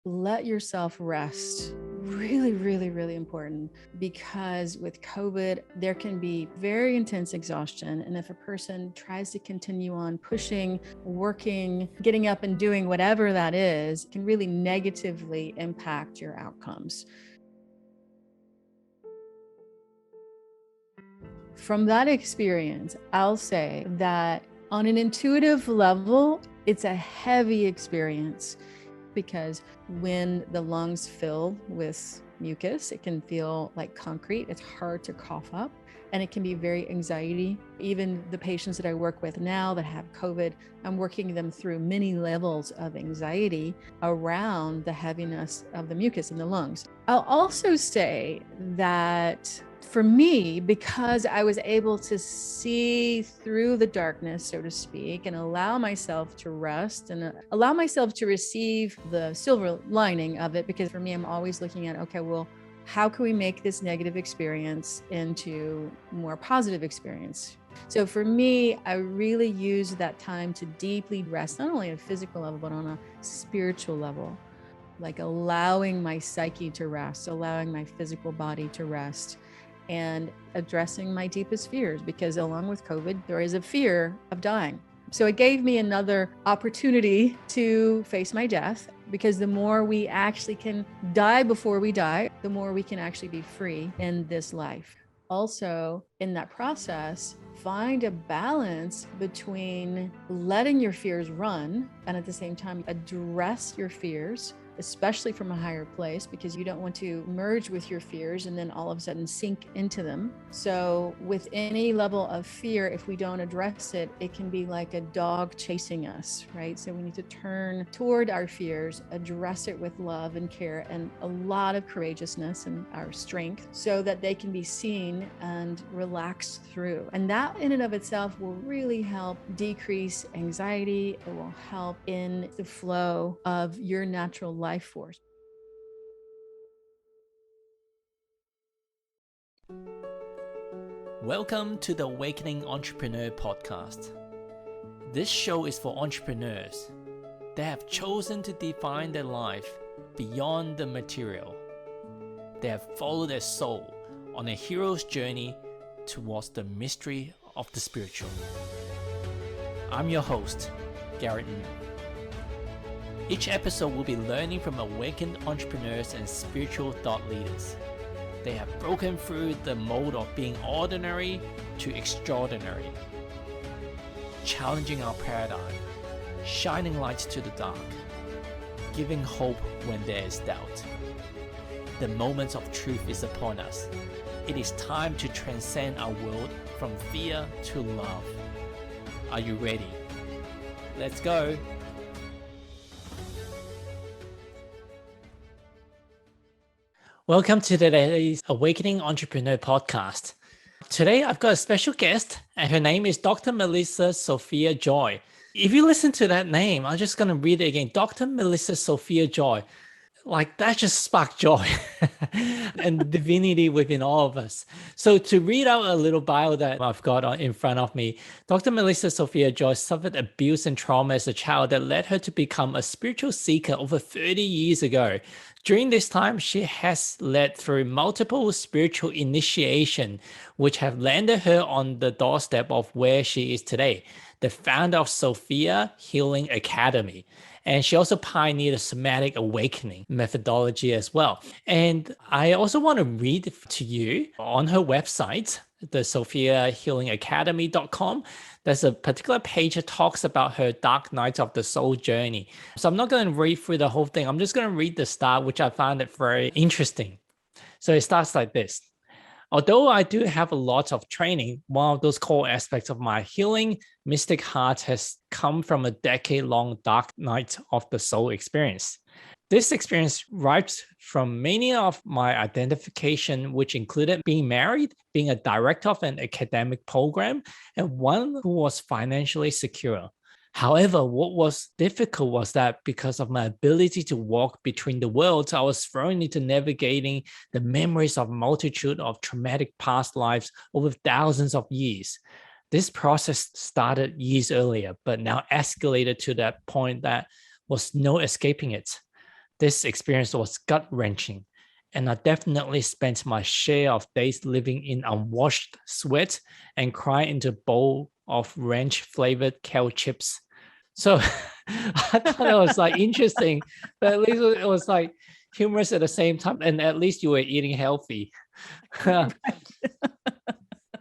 let yourself rest. Really, really, really important, because with COVID, there can be very intense exhaustion. And if a person tries to continue on pushing, working, getting up and doing whatever that is, it can really negatively impact your outcomes. From that experience, I'll say that on an intuitive level, it's a heavy experience, because when the lungs fill with mucus, it can feel like concrete. It's hard to cough up, and it can be very anxiety. Even the patients that I work with now that have COVID, I'm working them through many levels of anxiety around the heaviness of the mucus in the lungs. I'll also say that for me, because I was able to see through the darkness, so to speak, and allow myself to rest and allow myself to receive the silver lining of it, because for me, I'm always looking at, okay, well, how can we make this negative experience into more positive experience? So for me, I really use that time to deeply rest, not only at a physical level, but on a spiritual level, like allowing my psyche to rest, allowing my physical body to rest, and addressing my deepest fears, because along with COVID, there is a fear of dying. So it gave me another opportunity to face my death, because the more we actually can die before we die, the more we can actually be free in this life. Also, in that process, find a balance between letting your fears run and at the same time address your fears, especially from a higher place, because you don't want to merge with your fears and then all of a sudden sink into them. So with any level of fear, if we don't address it, it can be like a dog chasing us, right? So we need to turn toward our fears, address it with love and care and a lot of courageousness and our strength, so that they can be seen and relaxed through. And that in and of itself will really help decrease anxiety. It will help in the flow of your natural life force. Welcome to the Awakening Entrepreneur Podcast. This show is for entrepreneurs that have chosen to define their life beyond the material. They have followed their soul on a hero's journey towards the mystery of the spiritual. I'm your host, Garrett Moon. Each episode will be learning from awakened entrepreneurs and spiritual thought leaders. They have broken through the mold of being ordinary to extraordinary, challenging our paradigm, shining light to the dark, giving hope when there is doubt. The moment of truth is upon us. It is time to transcend our world from fear to love. Are you ready? Let's go! Welcome to today's Awakening Entrepreneur Podcast. Today I've got a special guest, and her name is Dr. Melissa Sophia Joy. If you listen to that name, I'm just going to read it again. Dr. Melissa Sophia Joy. Like that just sparked joy and the divinity within all of us. So to read out a little bio that I've got in front of me, Dr. Melissa Sophia Joy suffered abuse and trauma as a child that led her to become a spiritual seeker over 30 years ago. During this time, she has led through multiple spiritual initiation, which have landed her on the doorstep of where she is today, the founder of Sophia Healing Academy. And she also pioneered a somatic awakening methodology as well. And I also want to read to you on her website, the sophiahealingacademy.com. There's a particular page that talks about her dark night of the soul journey. So I'm not going to read through the whole thing. I'm just going to read the start, which I found it very interesting. So it starts like this. Although I do have a lot of training, one of those core aspects of my healing mystic heart has come from a decade-long dark night of the soul experience. This experience rips from many of my identification, which included being married, being a director of an academic program, and one who was financially secure. However, what was difficult was that because of my ability to walk between the worlds, I was thrown into navigating the memories of a multitude of traumatic past lives over thousands of years. This process started years earlier, but now escalated to that point that was no escaping it. This experience was gut-wrenching, and I definitely spent my share of days living in unwashed sweat and crying into a bowl of ranch-flavored kale chips. So I thought it was like interesting, but at least it was like humorous at the same time, and at least you were eating healthy.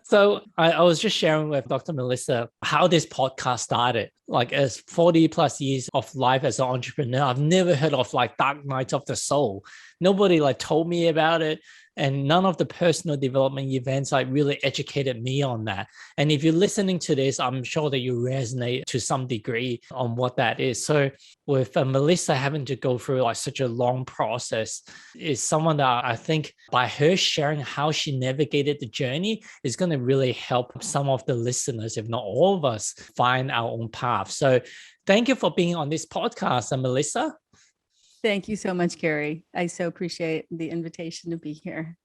So I was just sharing with Dr. Melissa how this podcast started. Like, as 40 plus years of life as an entrepreneur, I've never heard of like dark nights of the soul. Nobody like told me about it. And none of the personal development events like really educated me on that. And if you're listening to this, I'm sure that you resonate to some degree on what that is. So with Melissa having to go through like such a long process, is someone that I think by her sharing how she navigated the journey is going to really help some of the listeners, if not all of us, find our own path. So thank you for being on this podcast, Melissa. Thank you so much, Carrie. I so appreciate the invitation to be here.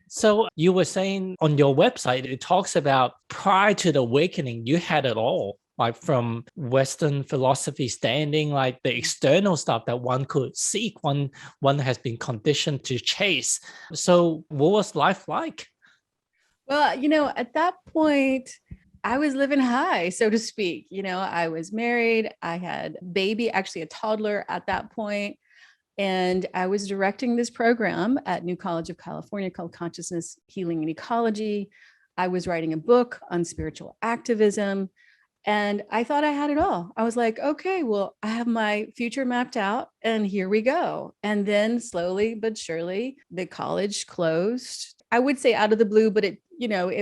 So you were saying on your website, it talks about prior to the awakening, you had it all, like from Western philosophy standing, like the external stuff that one could seek, one has been conditioned to chase. So what was life like? Well, at that point, I was living high, so to speak. I was married. I had a baby, actually a toddler at that point. And I was directing this program at New College of California called Consciousness, Healing, and Ecology. I was writing a book on spiritual activism. And I thought I had it all. I was like, okay, well, I have my future mapped out and here we go. And then slowly but surely, the college closed. I would say out of the blue, but it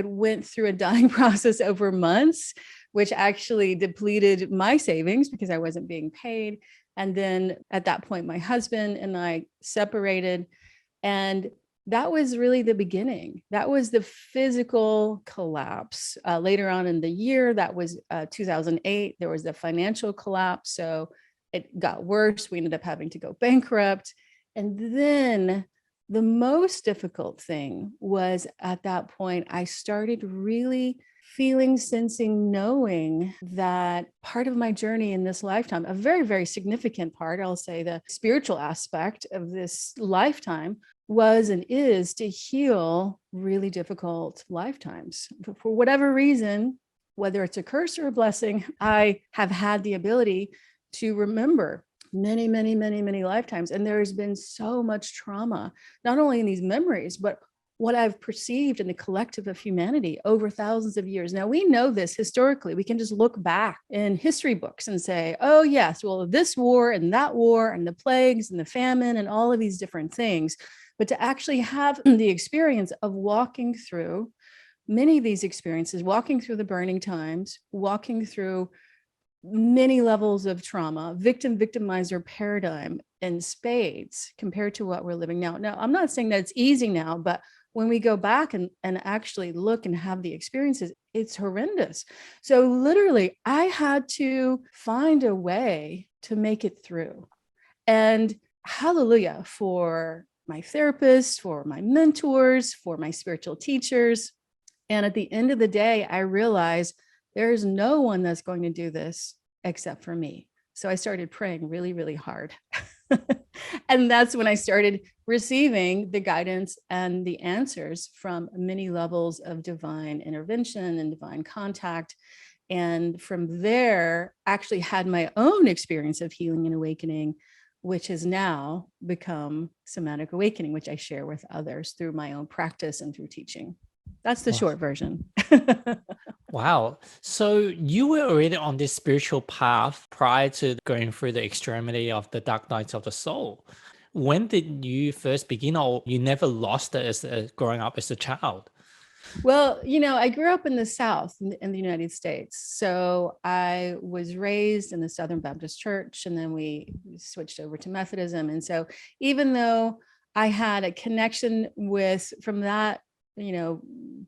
went through a dying process over months, which actually depleted my savings because I wasn't being paid. And then at that point, my husband and I separated. And that was really the beginning. That was the physical collapse. Later on in the year, that was 2008, there was the financial collapse. So it got worse. We ended up having to go bankrupt. And then the most difficult thing was at that point, I started really feeling, sensing, knowing that part of my journey in this lifetime, a very, very significant part, I'll say the spiritual aspect of this lifetime, was and is to heal really difficult lifetimes. For whatever reason, whether it's a curse or a blessing, I have had the ability to remember many, many, many, many lifetimes. And there has been so much trauma, not only in these memories, but what I've perceived in the collective of humanity over thousands of years. Now, we know this historically. We can just look back in history books and say, oh, yes, well, this war and that war and the plagues and the famine and all of these different things. But to actually have the experience of walking through many of these experiences, walking through the burning times, walking through many levels of trauma, victimizer paradigm in spades compared to what we're living now. Now, I'm not saying that it's easy now, but when we go back and actually look and have the experiences, it's horrendous. So literally, I had to find a way to make it through. And hallelujah for my therapists, for my mentors, for my spiritual teachers. And at the end of the day, I realized there's no one that's going to do this except for me. So I started praying really, really hard. And that's when I started receiving the guidance and the answers from many levels of divine intervention and divine contact. And from there, actually had my own experience of healing and awakening, which has now become Somatic Awakening, which I share with others through my own practice and through teaching. That's the short version. Wow. So you were already on this spiritual path prior to going through the extremity of the dark nights of the soul. When did you first begin, or you never lost it as growing up as a child? Well, I grew up in the South in the United States. So I was raised in the Southern Baptist Church, and then we switched over to Methodism. And so even though I had a connection with, from that,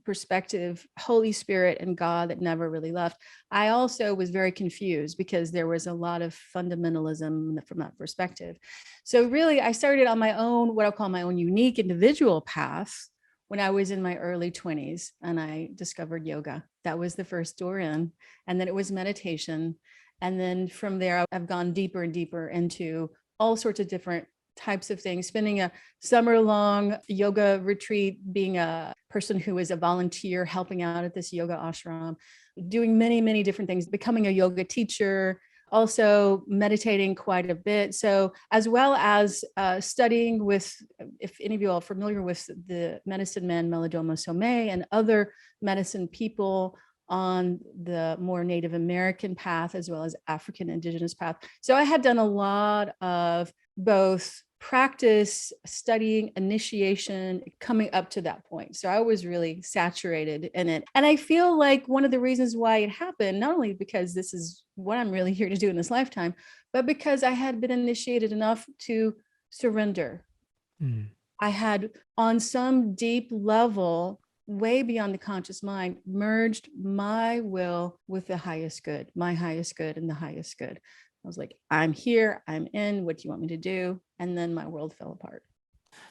perspective, Holy Spirit and God that never really left, I also was very confused because there was a lot of fundamentalism from that perspective. So really, I started on my own, what I'll call my own unique individual path when I was in my early 20s, and I discovered yoga. That was the first door in. And then it was meditation. And then from there, I've gone deeper and deeper into all sorts of different types of things, spending a summer-long yoga retreat, being a person who is a volunteer, helping out at this yoga ashram, doing many, many different things, becoming a yoga teacher, also meditating quite a bit. So as well as studying with, if any of you are familiar with the medicine man Malidoma Somé and other medicine people on the more Native American path, as well as African Indigenous path. So I had done a lot of both practice, studying, initiation, coming up to that point. So I was really saturated in it. And I feel like one of the reasons why it happened, not only because this is what I'm really here to do in this lifetime, but because I had been initiated enough to surrender. I had, on some deep level, way beyond the conscious mind, merged my will with the highest good, my highest good and the highest good. I was like, I'm here, I'm in, what do you want me to do? And then my world fell apart.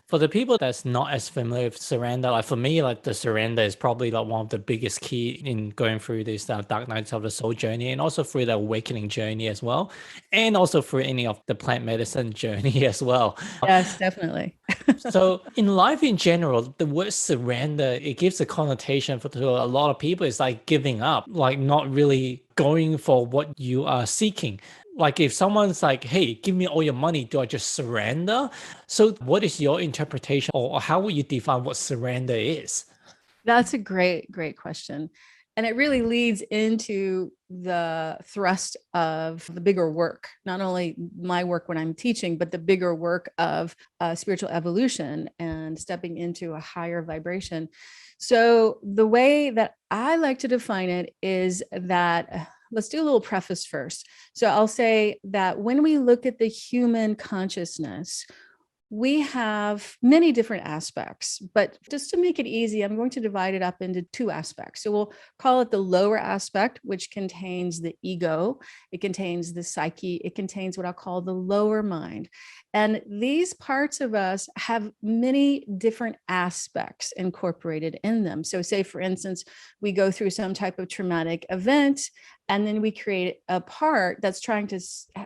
For the people that's not as familiar with surrender, like for me, like the surrender is probably like one of the biggest key in going through this dark nights of the soul journey, and also through the awakening journey as well, and also through any of the plant medicine journey as well. Yes, definitely. So in life in general, the word surrender, it gives a connotation for to a lot of people. It's like giving up, like not really going for what you are seeking. Like if someone's like, hey, give me all your money, do I just surrender? So what is your interpretation, or how would you define what surrender is? That's a great, great question. And it really leads into the thrust of the bigger work, not only my work when I'm teaching, but the bigger work of spiritual evolution and stepping into a higher vibration. So the way that I like to define it is that, let's do a little preface first. So I'll say that when we look at the human consciousness, we have many different aspects, but just to make it easy, I'm going to divide it up into two aspects. So we'll call it the lower aspect, which contains the ego, it contains the psyche, it contains what I'll call the lower mind. And these parts of us have many different aspects incorporated in them. So say, for instance, we go through some type of traumatic event, and then we create a part that's trying to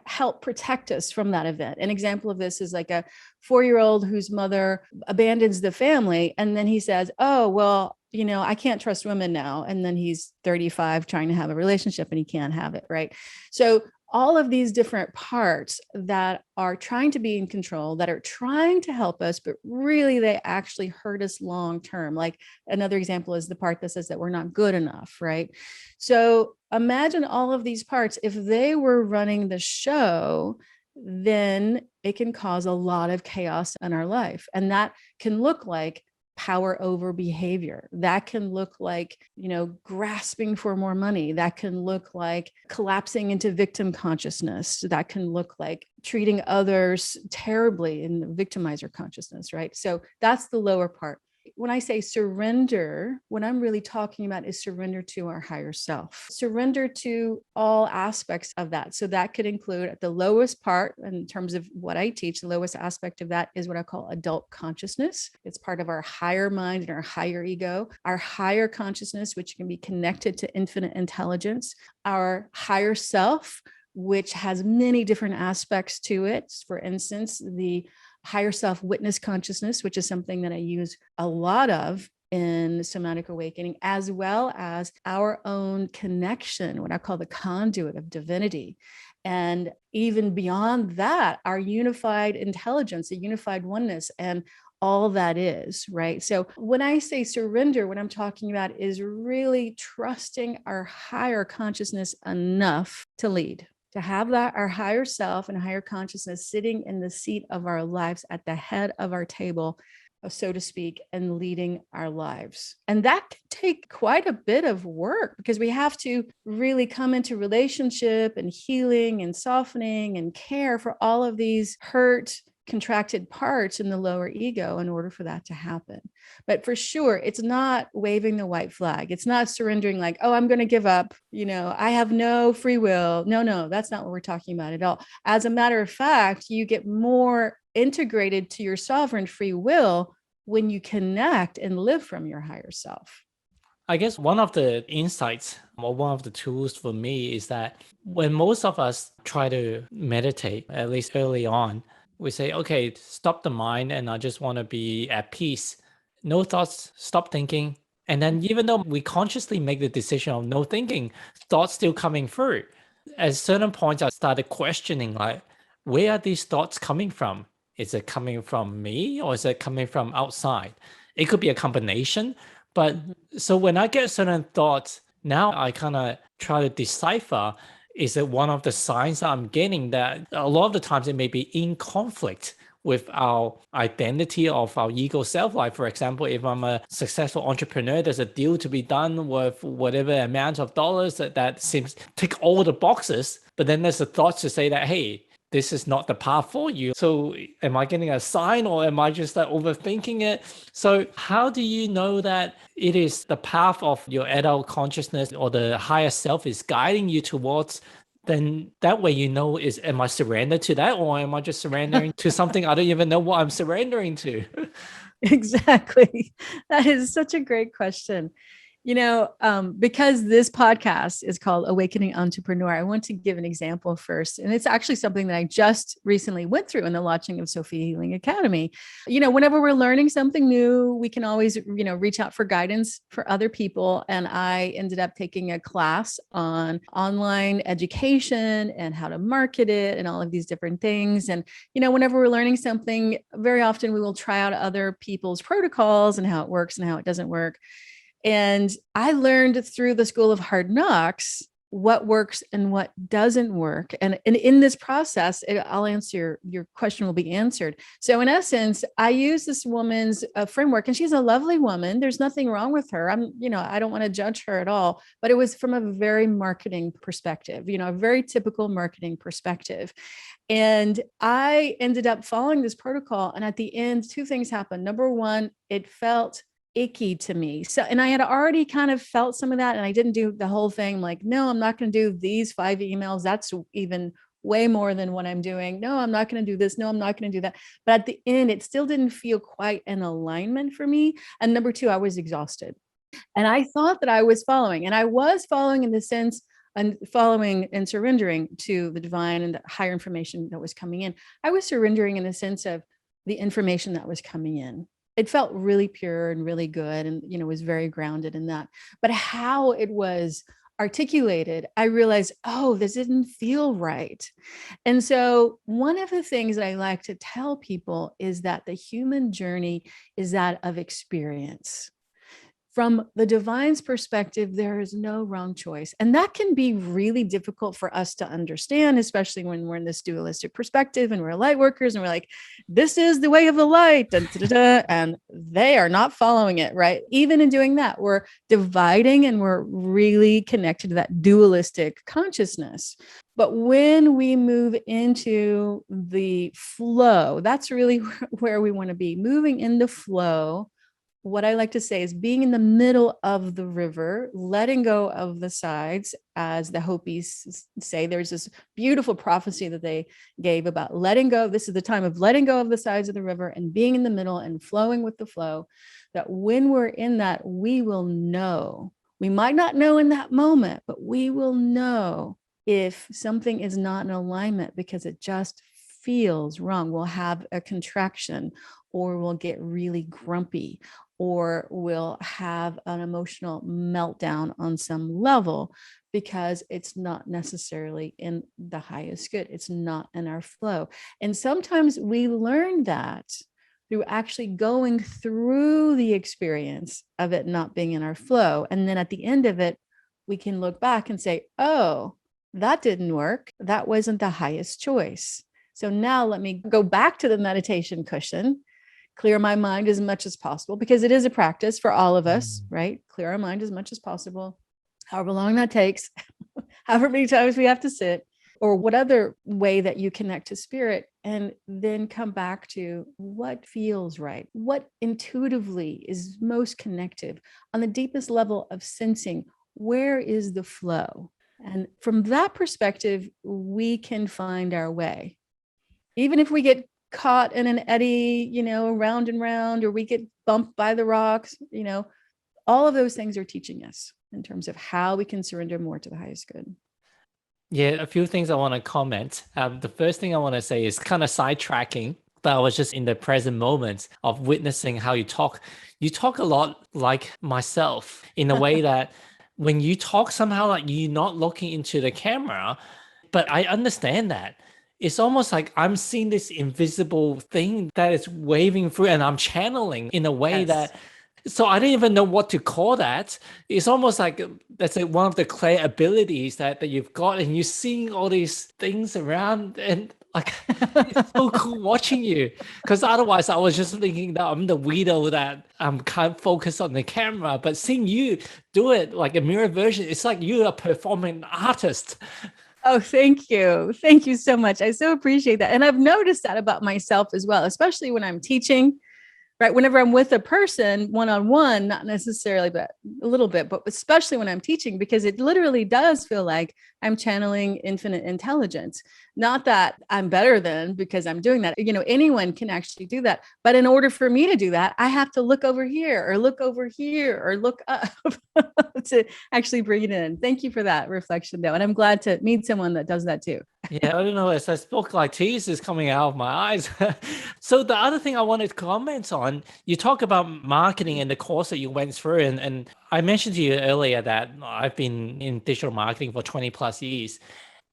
help protect us from that event. An example of this is like a 4-year-old whose mother abandons the family. And then he says, oh, well, you know, I can't trust women now. And then he's 35 trying to have a relationship and he can't have it. Right. So all of these different parts that are trying to be in control, that are trying to help us, but really they actually hurt us long term. Like another example is the part that says that we're not good enough, right? So imagine all of these parts, if they were running the show, then it can cause a lot of chaos in our life. And that can look like power over behavior. That can look like, you know, grasping for more money. That can look like collapsing into victim consciousness. That can look like treating others terribly in victimizer consciousness, right? So that's the lower part. When I say surrender, what I'm really talking about is surrender to our higher self, surrender to all aspects of that. So that could include at the lowest part in terms of what I teach, the lowest aspect of that is what I call adult consciousness. It's part of our higher mind and our higher ego, our higher consciousness, which can be connected to infinite intelligence, our higher self, which has many different aspects to it. For instance, the higher self witness consciousness, which is something that I use a lot of in somatic awakening, as well as our own connection, what I call the conduit of divinity. And even beyond that, our unified intelligence, a unified oneness, and all that is, right? So when I say surrender, what I'm talking about is really trusting our higher consciousness enough to lead, to have that our higher self and higher consciousness sitting in the seat of our lives at the head of our table, so to speak, and leading our lives. And that can take quite a bit of work because we have to really come into relationship and healing and softening and care for all of these hurt, contracted parts in the lower ego in order for that to happen. But for sure, it's not waving the white flag. It's not surrendering like, oh, I'm going to give up. You know, I have no free will. No, that's not what we're talking about at all. As a matter of fact, you get more integrated to your sovereign free will when you connect and live from your higher self. I guess one of the insights or one of the tools for me is that when most of us try to meditate, at least early on, we say, okay, stop the mind and I just want to be at peace. No thoughts, stop thinking. And then even though we consciously make the decision of no thinking, thoughts still coming through. At certain points, I started questioning like, where are these thoughts coming from? Is it coming from me or is it coming from outside? It could be a combination. But so when I get certain thoughts, now I kind of try to decipher, is it one of the signs that I'm getting that a lot of the times it may be in conflict with our identity of our ego self. Like, for example, if I'm a successful entrepreneur, there's a deal to be done with whatever amount of dollars that seems tick all the boxes. But then there's a thought to say that, hey, this is not the path for you. So am I getting a sign or am I just like overthinking it? So how do you know that it is the path of your adult consciousness or the higher self is guiding you towards? Then that way, am I surrendered to that or am I just surrendering to something I don't even know what I'm surrendering to? Exactly. That is such a great question. Because this podcast is called Awakening Entrepreneur, I want to give an example first. And it's actually something that I just recently went through in the launching of Sophia Healing Academy. Whenever we're learning something new, we can always, reach out for guidance for other people. And I ended up taking a class on online education and how to market it and all of these different things. And, whenever we're learning something, very often we will try out other people's protocols and how it works and how it doesn't work. And I learned through the School of Hard Knocks what works and what doesn't work. And in this process, I'll answer your question will be answered. So in essence, I use this woman's framework, and she's a lovely woman. There's nothing wrong with her. I don't want to judge her at all, but it was from a very marketing perspective, a very typical marketing perspective. And I ended up following this protocol. And at the end, two things happened. Number one, it felt icky to me. So, and I had already kind of felt some of that, and I didn't do the whole thing. Like, no, I'm not going to do these 5 emails. That's even way more than what I'm doing. No, I'm not going to do this. No, I'm not going to do that. But at the end, it still didn't feel quite an alignment for me. And number two, I was exhausted. And I thought that I was following, and I was following in the sense and following and surrendering to the divine and the higher information that was coming in. I was surrendering in the sense of the information that was coming in. It felt really pure and really good, and was very grounded in that. But how it was articulated, I realized, oh, this didn't feel right. And so one of the things that I like to tell people is that the human journey is that of experience. From the divine's perspective, there is no wrong choice. And that can be really difficult for us to understand, especially when we're in this dualistic perspective and we're light workers and we're like, this is the way of the light, and they are not following it, right? Even in doing that, we're dividing and we're really connected to that dualistic consciousness. But when we move into the flow, that's really where we want to be, moving in the flow. What I like to say is being in the middle of the river, letting go of the sides, as the Hopis say. There's this beautiful prophecy that they gave about letting go. This is the time of letting go of the sides of the river and being in the middle and flowing with the flow. That when we're in that, we will know. We might not know in that moment, but we will know if something is not in alignment because it just feels wrong. We'll have a contraction, or we'll get really grumpy, or we'll have an emotional meltdown on some level because it's not necessarily in the highest good. It's not in our flow. And sometimes we learn that through actually going through the experience of it not being in our flow. And then at the end of it, we can look back and say, oh, that didn't work. That wasn't the highest choice. So now let me go back to the meditation cushion, clear my mind as much as possible, because it is a practice for all of us, right? Clear our mind as much as possible, however long that takes, however many times we have to sit, or what other way that you connect to spirit, and then come back to what feels right, what intuitively is most connected on the deepest level of sensing. Where is the flow? And from that perspective, we can find our way. Even if we get caught in an eddy, round and round, or we get bumped by the rocks, all of those things are teaching us in terms of how we can surrender more to the highest good. Yeah, a few things I want to comment. The first thing I want to say is kind of sidetracking, but I was just in the present moment of witnessing how you talk. You talk a lot like myself in a way that when you talk, somehow like you're not looking into the camera, but I understand that. It's almost like I'm seeing this invisible thing that is waving through, and I'm channeling in a way Yes. that, so I didn't even know what to call that. It's almost like that's like one of the clear abilities that you've got, and you're seeing all these things around, and like it's so cool watching you. Because otherwise, I was just thinking that I'm the weirdo that can't focus on the camera. But seeing you do it like a mirror version, it's like you're a performing artist. Oh, thank you. Thank you so much. I so appreciate that. And I've noticed that about myself as well, especially when I'm teaching, right? Whenever I'm with a person one on one, not necessarily, but a little bit, but especially when I'm teaching, because it literally does feel like I'm channeling infinite intelligence. Not that I'm better than because I'm doing that. You know, anyone can actually do that. But in order for me to do that, I have to look over here or look over here or look up to actually bring it in. Thank you for that reflection, though. And I'm glad to meet someone that does that too. Yeah, I don't know. As I spoke, like tears is coming out of my eyes. So the other thing I wanted to comment on, you talk about marketing and the course that you went through, and I mentioned to you earlier that I've been in digital marketing for 20 plus years.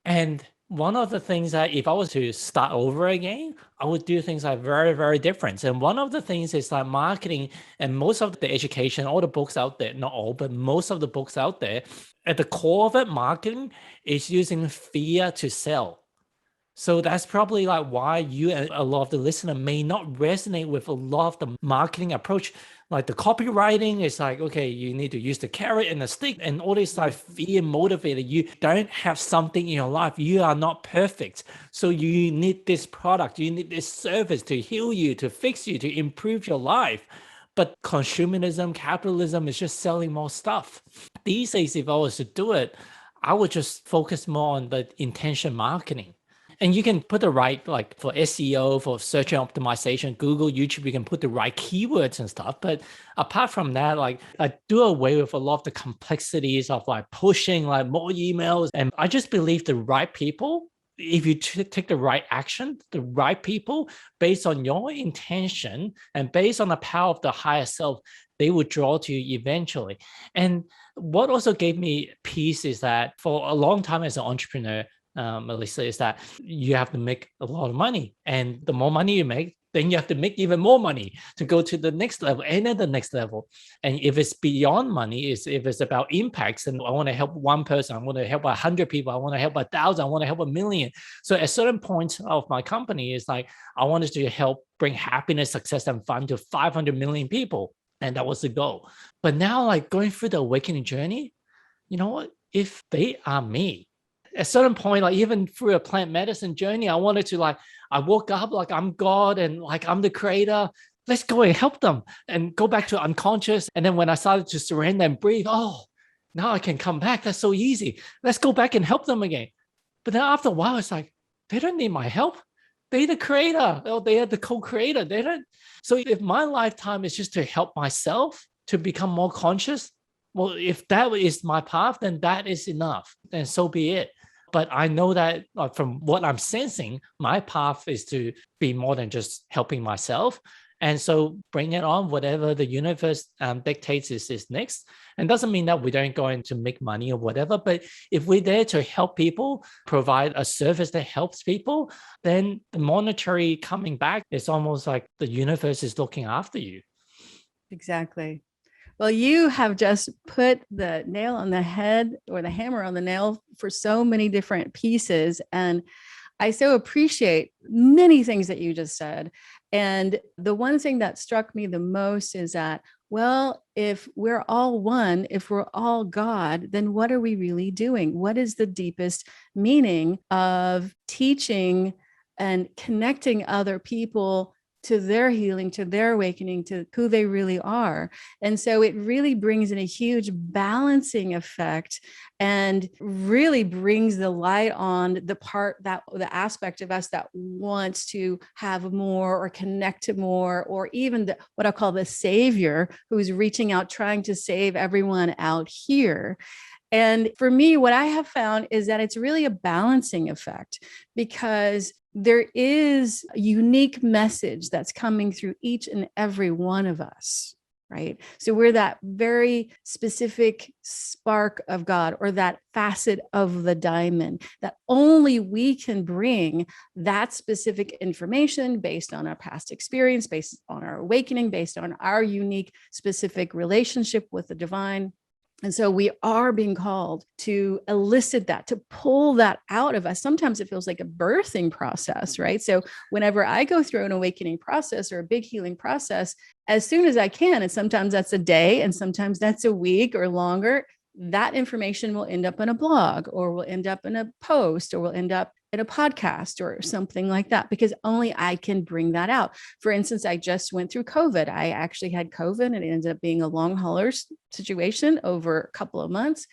And one of the things that if I was to start over again, I would do things like very, very different. And one of the things is like marketing and most of the education, all the books out there, not all, but most of the books out there, at the core of it, marketing is using fear to sell. So that's probably like why you and a lot of the listener may not resonate with a lot of the marketing approach. Like the copywriting is like, okay, you need to use the carrot and the stick and all this like fear motivated. You don't have something in your life. You are not perfect. So you need this product, you need this service to heal you, to fix you, to improve your life. But consumerism, capitalism is just selling more stuff. These days, if I was to do it, I would just focus more on the intention marketing. And you can put the right, like for SEO, for search and optimization, Google, YouTube, you can put the right keywords and stuff. But apart from that, like I do away with a lot of the complexities of like pushing like more emails. And I just believe the right people, if you take the right action, the right people, based on your intention and based on the power of the higher self, they will draw to you eventually. And what also gave me peace is that for a long time as an entrepreneur, Melissa, is that you have to make a lot of money. And the more money you make, then you have to make even more money to go to the next level and then the next level. And if it's beyond money, is if it's about impacts, and I want to help one person, I want to help 100 people, I want to help 1,000, I want to help 1,000,000. So at a certain point of my company is like, I wanted to help bring happiness, success, and fun to 500 million people. And that was the goal. But now, like going through the awakening journey, you know what? If they are me, at a certain point, like even through a plant medicine journey, I wanted to like, I woke up like I'm God and like I'm the creator. Let's go and help them and go back to unconscious. And then when I started to surrender and breathe, oh, now I can come back. That's so easy. Let's go back and help them again. But then after a while, it's like, they don't need my help. They're the creator. Oh, they are the co-creator. They don't. So if my lifetime is just to help myself to become more conscious, well, if that is my path, then that is enough. And so be it. But I know that from what I'm sensing, my path is to be more than just helping myself. And so bring it on, whatever the universe dictates is next. And doesn't mean that we don't go in to make money or whatever. But if we're there to help people, provide a service that helps people, then the monetary coming back is almost like the universe is looking after you. Exactly. Well, you have just put the nail on the head or the hammer on the nail for so many different pieces. And I so appreciate many things that you just said. And the one thing that struck me the most is that, well, if we're all one, if we're all God, then what are we really doing? What is the deepest meaning of teaching and connecting other people to their healing, to their awakening, to who they really are? And so it really brings in a huge balancing effect and really brings the light on the part that the aspect of us that wants to have more or connect to more, or even what I call the savior who's reaching out, trying to save everyone out here. And for me, what I have found is that it's really a balancing effect, because there is a unique message that's coming through each and every one of us, right? So we're that very specific spark of God, or that facet of the diamond that only we can bring that specific information based on our past experience, based on our awakening, based on our unique specific relationship with the divine. And so we are being called to elicit that, to pull that out of us. Sometimes it feels like a birthing process, right? So whenever I go through an awakening process or a big healing process, as soon as I can, and sometimes that's a day and sometimes that's a week or longer, that information will end up in a blog, or will end up in a post, or will end up in a podcast or something like that, because only I can bring that out. For instance, I just went through COVID. I actually had COVID, and it ended up being a long hauler situation over a couple of months.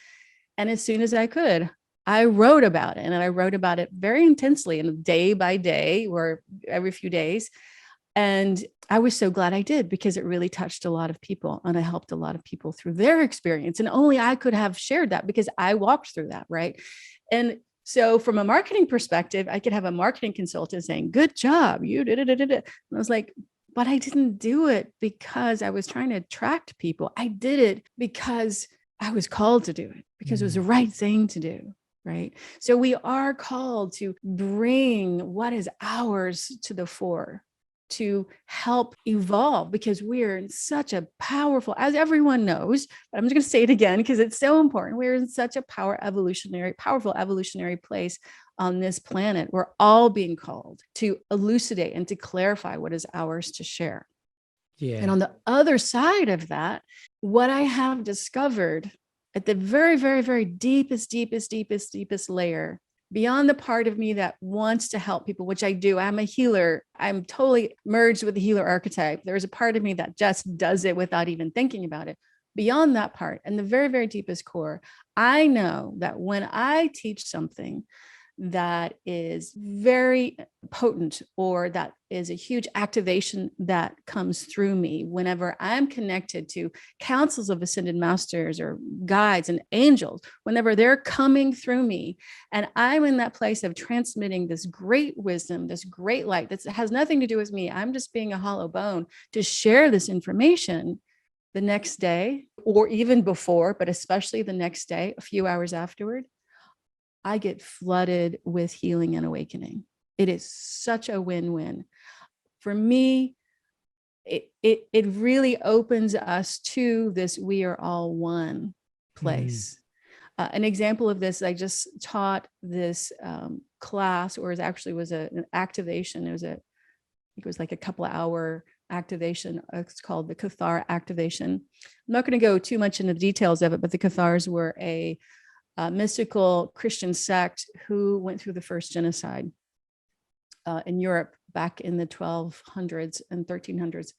And as soon as I could, I wrote about it, and I wrote about it very intensely, and day by day, or every few days. And I was so glad I did, because it really touched a lot of people, and I helped a lot of people through their experience. And only I could have shared that, because I walked through that, right? And so from a marketing perspective, I could have a marketing consultant saying, good job, you did it. And I was like, but I didn't do it because I was trying to attract people. I did it because I was called to do it, because it was the right thing to do. Right. So we are called to bring what is ours to the fore, to help evolve, because we're in such a powerful, as everyone knows, but I'm just going to say it again because it's so important. We're in such a powerful evolutionary place on this planet. We're all being called to elucidate and to clarify what is ours to share. Yeah. And on the other side of that, what I have discovered at the very, very, very deepest layer, beyond the part of me that wants to help people, which I do. I'm a healer. I'm totally merged with the healer archetype. There's a part of me that just does it without even thinking about it. Beyond that part, and the very, very deepest core, I know that when I teach something that is very potent, or that is a huge activation that comes through me whenever I'm connected to councils of ascended masters or guides and angels, whenever they're coming through me, and I'm in that place of transmitting this great wisdom, this great light that has nothing to do with me, I'm just being a hollow bone to share this information. The next day, or even before, but especially the next day, a few hours afterward, I get flooded with healing and awakening. It is such a win-win. For me, it really opens us to this we are all one place. An example of this, I just taught this class, or was an activation. I think it was like a couple of hour activation. It's called the Cathar activation. I'm not going to go too much into the details of it, but the Cathars were a mystical Christian sect who went through the first genocide in Europe back in the 1200s and 1300s.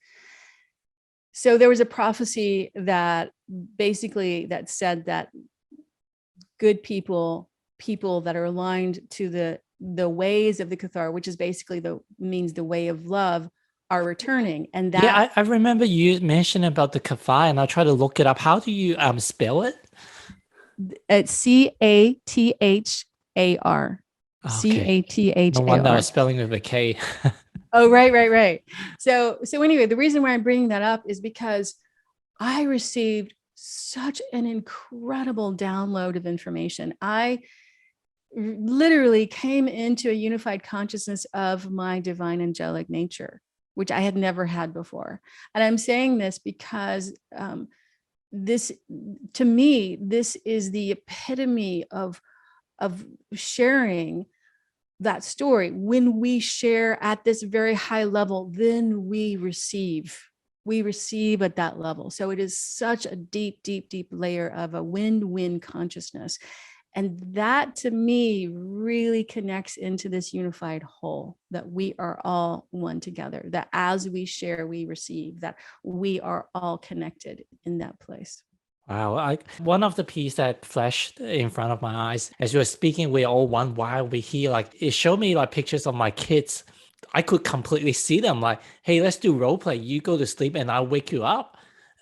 So there was a prophecy that basically that said that good people that are aligned to the ways of the Cathar, which is basically means the way of love, are returning. And that, yeah, I remember you mentioned about the Cathar, and I tried to look it up. How do you spell it? It's Cathar. Okay. Cathar. No wonder I was spelling with a K. Oh, right. So anyway, the reason why I'm bringing that up is because I received such an incredible download of information. I literally came into a unified consciousness of my divine angelic nature, which I had never had before. And I'm saying this because this, to me, this is the epitome of sharing that story. When we share at this very high level, then we receive at that level. So it is such a deep layer of a win-win consciousness. And that, to me, really connects into this unified whole, that we are all one together, that as we share, we receive, that we are all connected in that place. Wow. One of the pieces that flashed in front of my eyes as you were speaking, we're all one while we're here, like it showed me like pictures of my kids. I could completely see them like, hey, let's do role play. You go to sleep and I'll wake you up.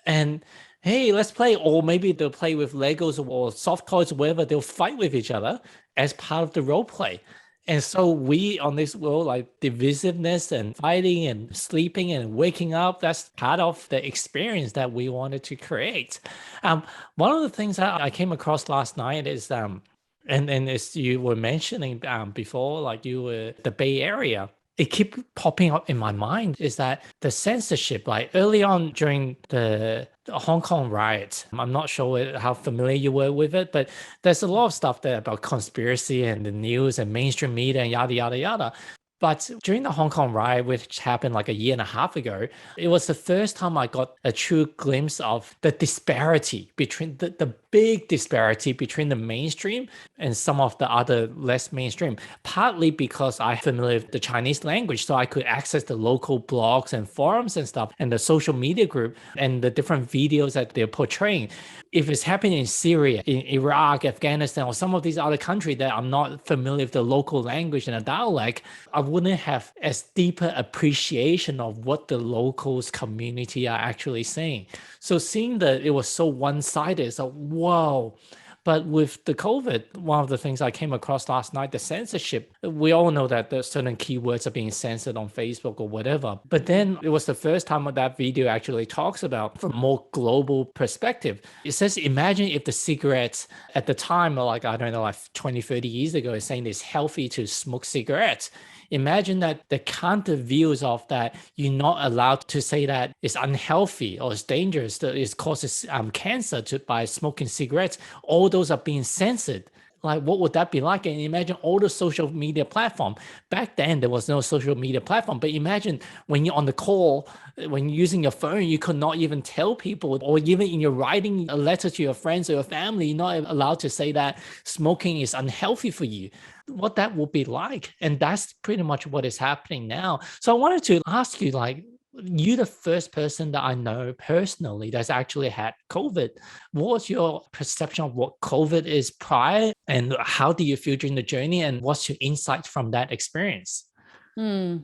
And hey, let's play. Or maybe they'll play with Legos or soft toys or whatever. They'll fight with each other as part of the role play. And so we on this world, like divisiveness and fighting and sleeping and waking up, that's part of the experience that we wanted to create. Um, One of the things that I came across last night is and as you were mentioning before, like you were the Bay Area, it keep popping up in my mind is that the censorship, like early on during the Hong Kong riots, I'm not sure how familiar you were with it, but there's a lot of stuff there about conspiracy and the news and mainstream media and yada, yada, yada. But during the Hong Kong riot, which happened like a year and a half ago, it was the first time I got a true glimpse of the disparity between the big disparity between the mainstream and some of the other less mainstream, partly because I'm familiar with the Chinese language, so I could access the local blogs and forums and stuff and the social media group and the different videos that they're portraying. If it's happening in Syria, in Iraq, Afghanistan, or some of these other countries that I'm not familiar with the local language and the dialect, I wouldn't have as deeper appreciation of what the locals community are actually saying. So seeing that it was so one-sided, so whoa. But with the COVID, one of the things I came across last night, the censorship, we all know that there's certain keywords are being censored on Facebook or whatever. But then it was the first time that video actually talks about from a more global perspective. It says, imagine if the cigarettes at the time, like, I don't know, like 20, 30 years ago, is saying it's healthy to smoke cigarettes. Imagine that the counter views of that you're not allowed to say that it's unhealthy or it's dangerous, that it causes cancer by smoking cigarettes. All those are being censored. Like, what would that be like? And imagine all the social media platform. Back then, there was no social media platform. But imagine when you're on the call, when you're using your phone, you could not even tell people, or even in your writing a letter to your friends or your family, you're not allowed to say that smoking is unhealthy for you. What that would be like. And that's pretty much what is happening now. So I wanted to ask you, like, you the first person that I know personally that's actually had COVID. What's your perception of what COVID is prior, and how do you feel during the journey, and what's your insight from that experience? Hmm.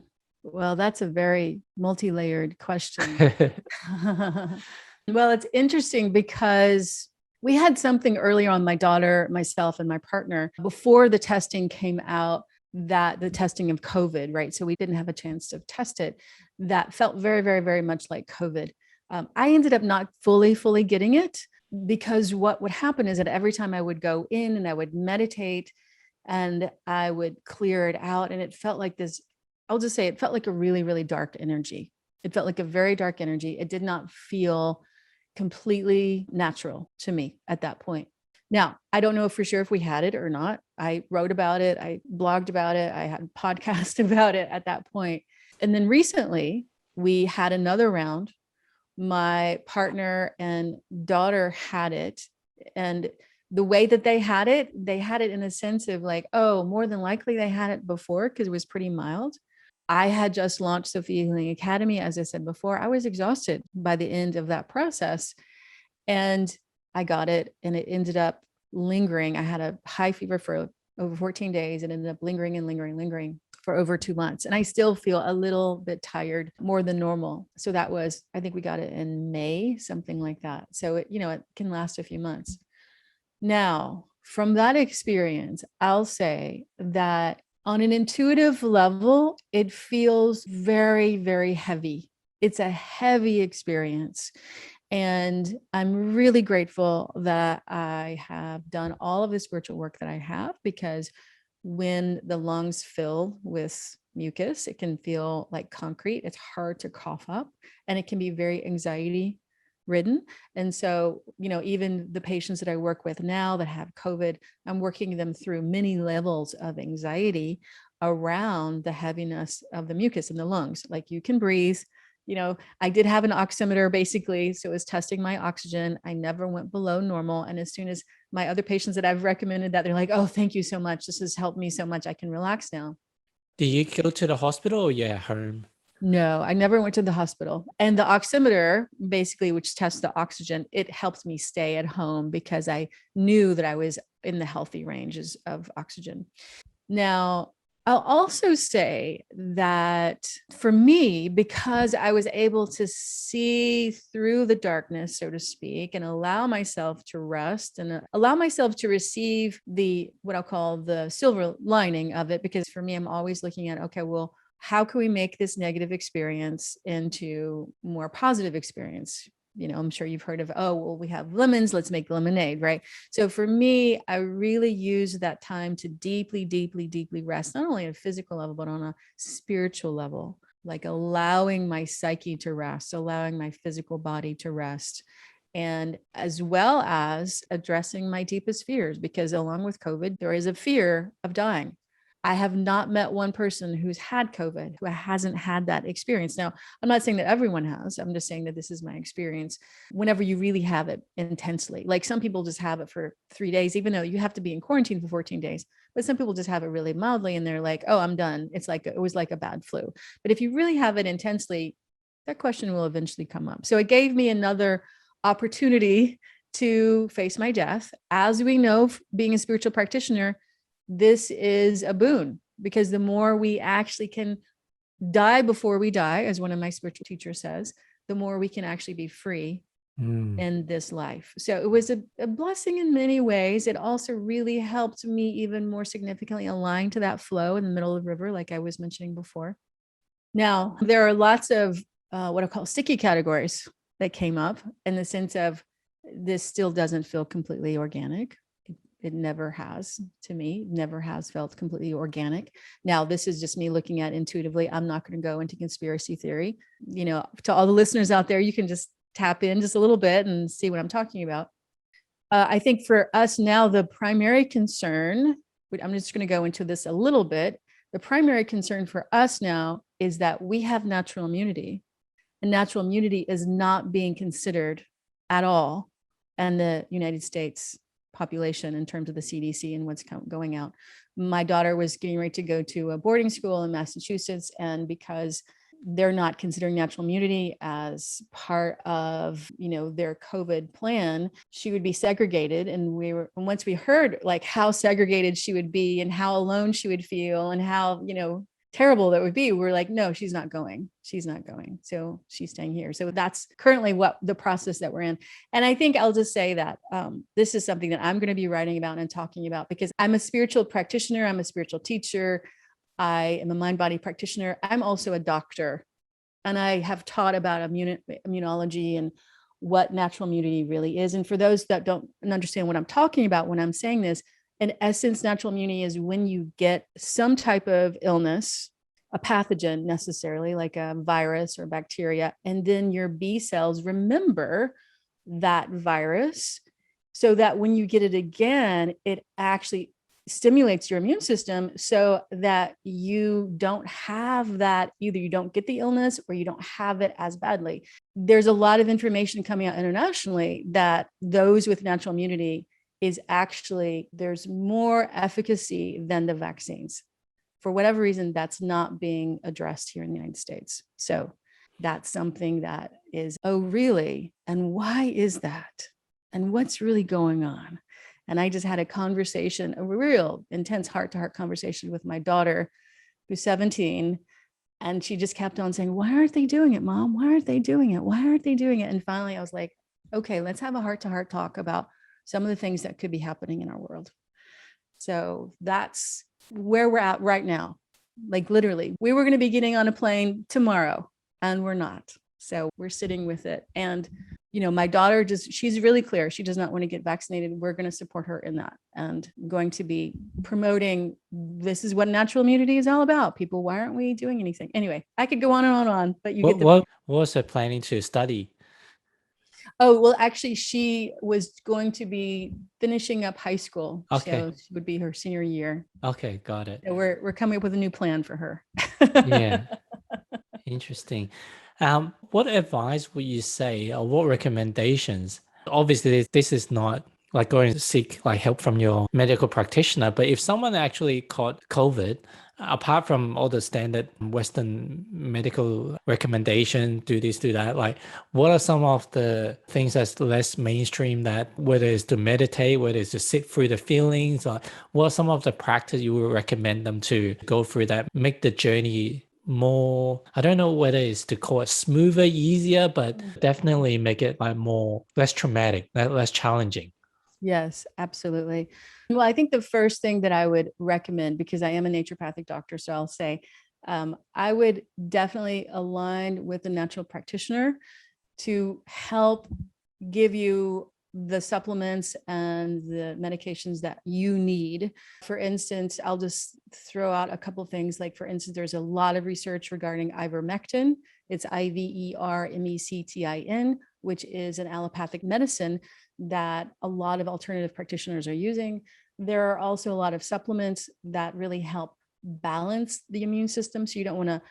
Well, that's a very multi-layered question. Well, it's interesting because we had something earlier on, my daughter, myself, and my partner, before the testing came out, that the testing of COVID, right? So we didn't have a chance to test it. That felt very, very, very much like COVID. I ended up not fully getting it, because what would happen is that every time I would go in and I would meditate and I would clear it out, and it felt like this, I'll just say it felt like a really, really dark energy. It felt like a very dark energy. It did not feel completely natural to me at that point. Now, I don't know for sure if we had it or not. I wrote about it, I blogged about it, I had a podcast about it at that point. And then recently, we had another round. My partner and daughter had it. And the way that they had it in a sense of like, oh, more than likely they had it before because it was pretty mild. I had just launched Sophia Healing Academy. As I said before, I was exhausted by the end of that process. And I got it, and it ended up lingering. I had a high fever for over 14 days and ended up lingering for over 2 months. And I still feel a little bit tired, more than normal. So that was, I think we got it in May, something like that. So it can last a few months. Now, from that experience, I'll say that on an intuitive level, it feels very, very heavy. It's a heavy experience. And I'm really grateful that I have done all of the spiritual work that I have, because when the lungs fill with mucus, it can feel like concrete. It's hard to cough up, and it can be very anxiety ridden. And so, even the patients that I work with now that have COVID, I'm working them through many levels of anxiety around the heaviness of the mucus in the lungs. Like, you can breathe. I did have an oximeter basically. So it was testing my oxygen. I never went below normal. And as soon as my other patients that I've recommended that, they're like, oh, thank you so much. This has helped me so much. I can relax now. Do you go to the hospital or you're at home? No, I never went to the hospital. And the oximeter, basically, which tests the oxygen, it helped me stay at home because I knew that I was in the healthy ranges of oxygen. Now, I'll also say that for me, because I was able to see through the darkness, so to speak, and allow myself to rest and allow myself to receive the, what I'll call the silver lining of it, because for me, I'm always looking at, okay, well, how can we make this negative experience into more positive experience? I'm sure you've heard of, oh, well, we have lemons, let's make lemonade, right? So for me, I really use that time to deeply, deeply, deeply rest, not only at a physical level, but on a spiritual level, like allowing my psyche to rest, allowing my physical body to rest, and as well as addressing my deepest fears, because along with COVID, there is a fear of dying. I have not met one person who's had COVID who hasn't had that experience. Now, I'm not saying that everyone has. I'm just saying that this is my experience. Whenever you really have it intensely, like some people just have it for 3 days, even though you have to be in quarantine for 14 days, but some people just have it really mildly and they're like, oh, I'm done. It was like a bad flu. But if you really have it intensely, that question will eventually come up. So it gave me another opportunity to face my death. As we know, being a spiritual practitioner, this is a boon, because the more we actually can die before we die, as one of my spiritual teachers says, the more we can actually be free in this life. So it was a blessing in many ways. It also really helped me even more significantly align to that flow in the middle of the river, like I was mentioning before. Now, there are lots of what I call sticky categories that came up, in the sense of, this still doesn't feel completely organic. It never has, to me, never has felt completely organic. Now, this is just me looking at intuitively. I'm not going to go into conspiracy theory. To all the listeners out there, you can just tap in just a little bit and see what I'm talking about. I think for us now, the primary concern, I'm just going to go into this a little bit. The primary concern for us now is that we have natural immunity, and natural immunity is not being considered at all in the United States population in terms of the CDC and what's going out. My daughter was getting ready to go to a boarding school in Massachusetts, and because they're not considering natural immunity as part of, their COVID plan, she would be segregated. And once we heard like how segregated she would be and how alone she would feel and how, terrible that would be, we're like, no, she's not going. So she's staying here. So that's currently what the process that we're in. And I think I'll just say that this is something that I'm going to be writing about and talking about, because I'm a spiritual practitioner. I'm a spiritual teacher. I am a mind-body practitioner. I'm also a doctor, and I have taught about immunology and what natural immunity really is. And for those that don't understand what I'm talking about when I'm saying this, in essence, natural immunity is when you get some type of illness, a pathogen necessarily, like a virus or bacteria, and then your B cells remember that virus, so that when you get it again, it actually stimulates your immune system, so that you don't have that, either you don't get the illness or you don't have it as badly. There's a lot of information coming out internationally that those with natural immunity is actually, there's more efficacy than the vaccines. For whatever reason, that's not being addressed here in the United States. So that's something that is, oh, really? And why is that? And what's really going on? And I just had a conversation, a real intense heart-to-heart conversation with my daughter, who's 17. And she just kept on saying, why aren't they doing it, Mom? Why aren't they doing it? Why aren't they doing it? And finally, I was like, okay, let's have a heart-to-heart talk about some of the things that could be happening in our world. So that's where we're at right now. Like literally, we were going to be getting on a plane tomorrow, and we're not. So we're sitting with it. And, my daughter she's really clear. She does not want to get vaccinated. We're going to support her in that, and going to be promoting, this is what natural immunity is all about. People, why aren't we doing anything? Anyway, I could go on and on, but you get the What was her planning to study? Oh, well, actually, she was going to be finishing up high school. Okay. So it would be her senior year. Okay, got it. So we're coming up with a new plan for her. Yeah. Interesting. What advice would you say, or what recommendations? Obviously, this is not like going to seek like help from your medical practitioner, but if someone actually caught COVID, apart from all the standard Western medical recommendation, do this, do that, like what are some of the things that's less mainstream, that whether it's to meditate, whether it's to sit through the feelings, or what are some of the practice you would recommend them to go through that make the journey more, I don't know whether it's to call it smoother, easier, but definitely make it like more, less traumatic, less challenging? Yes, absolutely. Well, I think the first thing that I would recommend, because I am a naturopathic doctor, so I'll say I would definitely align with a natural practitioner to help give you the supplements and the medications that you need. For instance, I'll just throw out a couple things. Like, for instance, there's a lot of research regarding ivermectin. It's ivermectin, which is an allopathic medicine that a lot of alternative practitioners are using. There are also a lot of supplements that really help balance the immune system. So you don't want to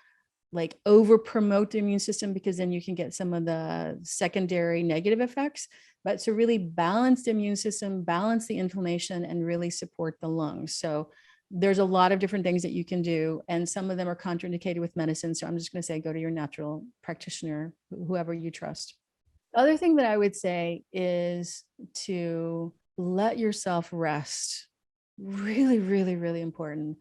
like over promote the immune system, because then you can get some of the secondary negative effects. But to really balance the immune system, balance the inflammation, and really support the lungs. So there's a lot of different things that you can do, and some of them are contraindicated with medicine. So I'm just going to say, go to your natural practitioner, whoever you trust. The other thing that I would say is to let yourself rest. Really, really, really important,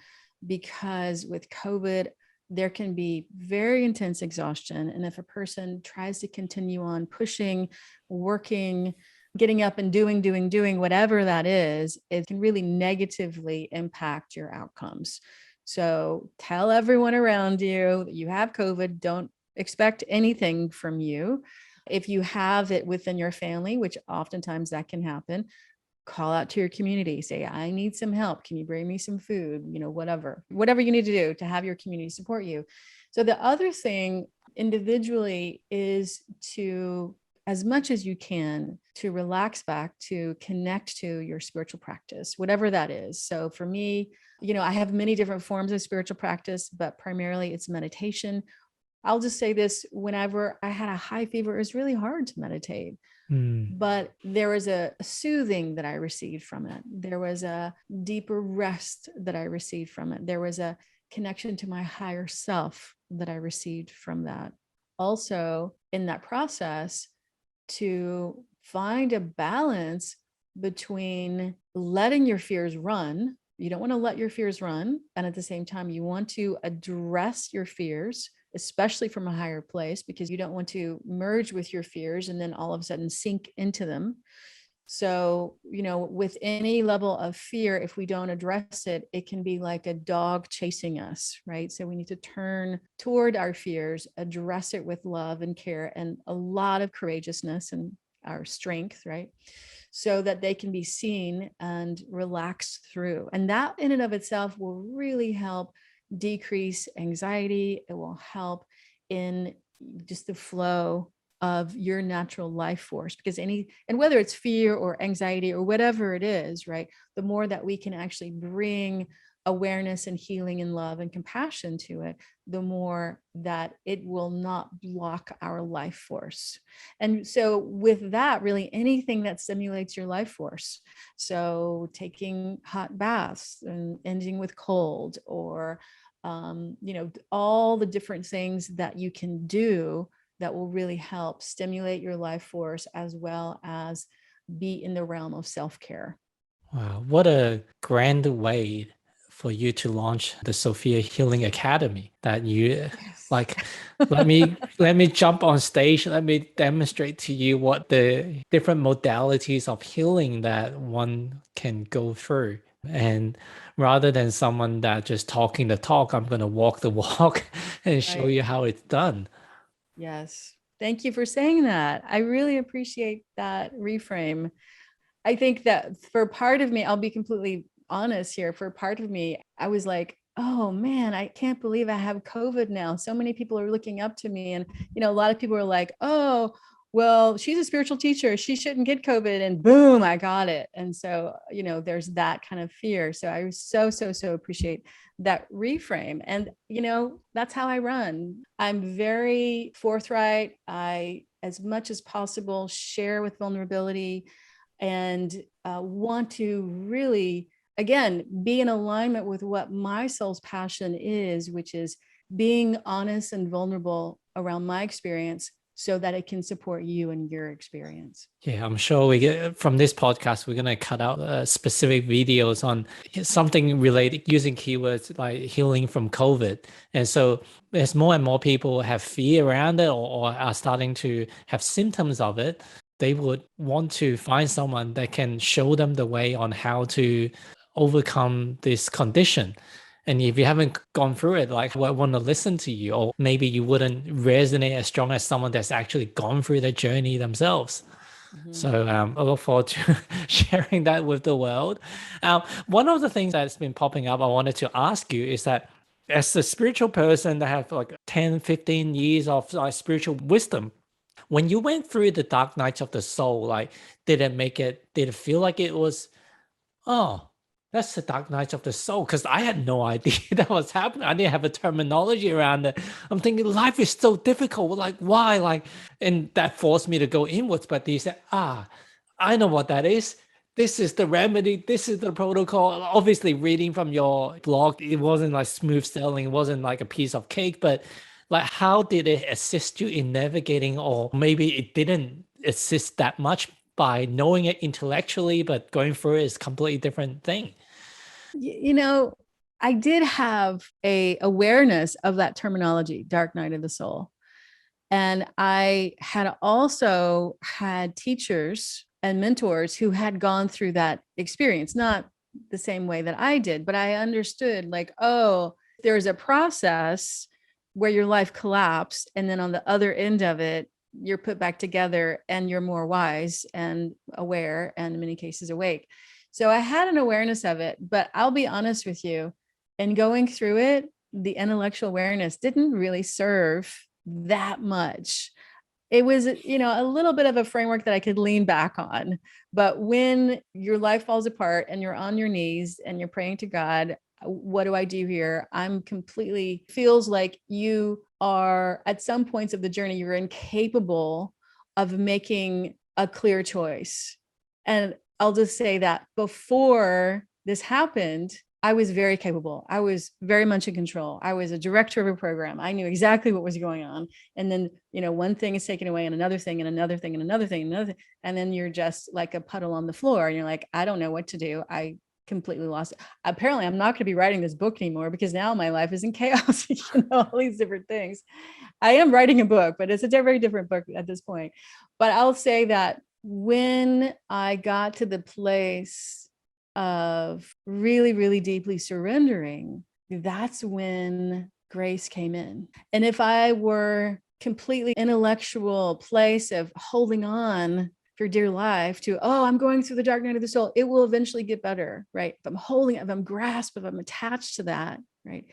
because with COVID, there can be very intense exhaustion. And if a person tries to continue on pushing, working, getting up and doing, whatever that is, it can really negatively impact your outcomes. So tell everyone around you that you have COVID. Don't expect anything from you. If you have it within your family, which oftentimes that can happen, call out to your community, say, I need some help. Can you bring me some food? Whatever you need to do to have your community support you. So the other thing individually is to, as much as you can, to relax back, to connect to your spiritual practice, whatever that is. So for me, I have many different forms of spiritual practice, but primarily it's meditation. I'll just say this, whenever I had a high fever, it was really hard to meditate. But there was a soothing that I received from it. There was a deeper rest that I received from it. There was a connection to my higher self that I received from that. Also, in that process, to find a balance between letting your fears run. You don't want to let your fears run. And at the same time, you want to address your fears, especially from a higher place, because you don't want to merge with your fears and then all of a sudden sink into them. So, with any level of fear, if we don't address it, it can be like a dog chasing us, right? So we need to turn toward our fears, address it with love and care and a lot of courageousness and our strength, right? So that they can be seen and relaxed through. And that in and of itself will really help decrease anxiety. It will help in just the flow of your natural life force, because whether it's fear or anxiety or whatever it is, right? The more that we can actually bring awareness and healing and love and compassion to it, the more that it will not block our life force. And so with that, really anything that stimulates your life force. So taking hot baths and ending with cold, or all the different things that you can do that will really help stimulate your life force, as well as be in the realm of self-care. Wow, what a grand way for you to launch the Sophia Healing Academy, that you Yes. like let me jump on stage, let me demonstrate to you what the different modalities of healing that one can go through. And rather than someone that just talking the talk, I'm going to walk the walk and show Right. you how it's done. Yes. Thank you for saying that. I really appreciate that reframe. I think that for part of me, I'll be completely honest here. For part of me, I was like, oh man, I can't believe I have COVID now. So many people are looking up to me. And, a lot of people are like, oh, well, she's a spiritual teacher. She shouldn't get COVID. And boom, I got it. And so, there's that kind of fear. So I so, so, so appreciate that reframe. And, that's how I run. I'm very forthright. I, as much as possible, share with vulnerability and want to really again, be in alignment with what my soul's passion is, which is being honest and vulnerable around my experience so that it can support you and your experience. Yeah, I'm sure we get from this podcast, we're going to cut out specific videos on something related using keywords like healing from COVID. And so as more and more people have fear around it or are starting to have symptoms of it, they would want to find someone that can show them the way on how to overcome this condition. And if you haven't gone through it, like I want to listen to you, or maybe you wouldn't resonate as strong as someone that's actually gone through the journey themselves. So I look forward to sharing that with the world. One of the things that's been popping up, I wanted to ask you is that as a spiritual person that have like 10, 15 years of like spiritual wisdom, when you went through the dark nights of the soul, like did it feel like it was, oh, that's the dark nights of the soul? Because I had no idea that was happening. I didn't have a terminology around it. I'm thinking life is so difficult. Like, why? Like, and that forced me to go inwards. But you said, I know what that is. This is the remedy. This is the protocol. Obviously, reading from your blog, it wasn't like smooth sailing. It wasn't like a piece of cake. But like, how did it assist you in navigating, or maybe it didn't assist that much by knowing it intellectually, but going through it is a completely different thing? You know, I did have a awareness of that terminology, dark night of the soul. And I had also had teachers and mentors who had gone through that experience, not the same way that I did, but I understood like, oh, there's a process where your life collapsed. And then on the other end of it, you're put back together and you're more wise and aware and in many cases awake. So I had an awareness of it, but I'll be honest with you, in going through it, the intellectual awareness didn't really serve that much. It was, a little bit of a framework that I could lean back on. But when your life falls apart and you're on your knees and you're praying to God, what do I do here? I'm completely feels like you are at some points of the journey, you're incapable of making a clear choice. And I'll just say that before this happened, I was very capable. I was very much in control. I was a director of a program. I knew exactly what was going on. And then, one thing is taken away and another thing and another thing and another thing and another thing. And then you're just like a puddle on the floor and you're like, I don't know what to do. I completely lost it. Apparently I'm not going to be writing this book anymore because now my life is in chaos, all these different things. I am writing a book, but it's a very different book at this point. But I'll say that when I got to the place of really, really deeply surrendering, that's when grace came in. And if I were completely intellectual place of holding on for dear life to, I'm going through the dark night of the soul, it will eventually get better, right? If I'm holding, if I'm grasped, if I'm attached to that, right?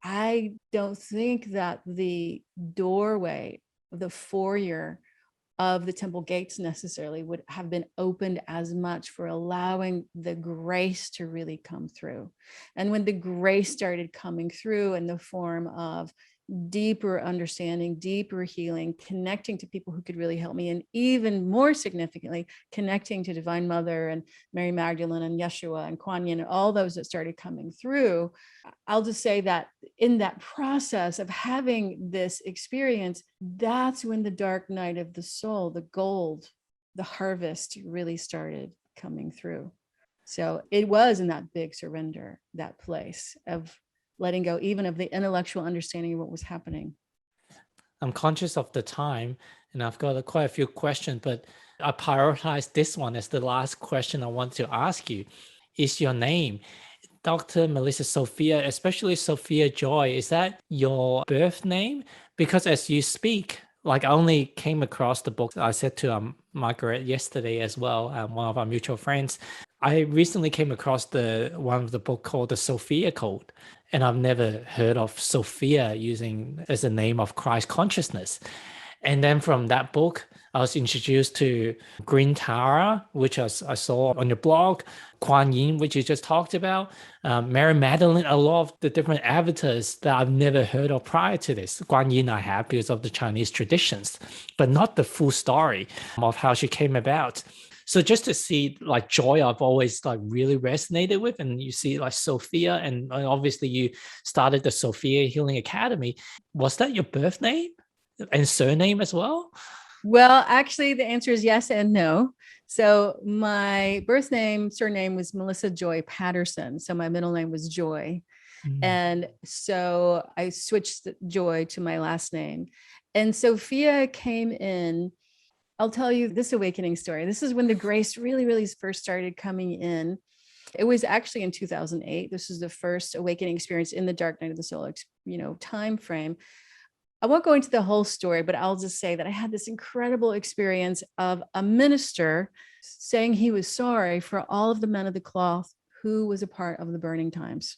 I don't think that the doorway, the foyer of the temple gates necessarily would have been opened as much for allowing the grace to really come through. And when the grace started coming through in the form of deeper understanding, deeper healing, connecting to people who could really help me, and even more significantly, connecting to Divine Mother and Mary Magdalene and Yeshua and Kuan Yin and all those that started coming through, I'll just say that in that process of having this experience, that's when the dark night of the soul, the gold, the harvest really started coming through. So it was in that big surrender, that place of letting go, even of the intellectual understanding of what was happening. I'm conscious of the time and I've got quite a few questions, but I prioritize this one as the last question I want to ask you. Is your name Dr. Melissa Sophia, especially Sophia Joy, is that your birth name? Because as you speak, like I only came across the book. I said to Margaret yesterday as well, one of our mutual friends, I recently came across one of the book called the Sophia Code, and I've never heard of Sophia using as a name of Christ consciousness. And then from that book, I was introduced to Green Tara, which I saw on your blog, Kuan Yin, which you just talked about, Mary Magdalene, a lot of the different avatars that I've never heard of prior to this. Kuan Yin I have because of the Chinese traditions, but not the full story of how she came about. So just to see like Joy, I've always like really resonated with, and you see like Sophia, and obviously you started the Sophia Healing Academy. Was that your birth name and surname as well? Well, actually, the answer is yes and no. So my surname was Melissa Joy Patterson. So my middle name was Joy. And so I switched Joy to my last name. And Sophia came in. I'll tell you this awakening story. This is when the grace really, really first started coming in. It was actually in 2008. This was the first awakening experience in the dark night of the soul, time frame. I won't go into the whole story, but I'll just say that I had this incredible experience of a minister saying he was sorry for all of the men of the cloth who was a part of the burning times.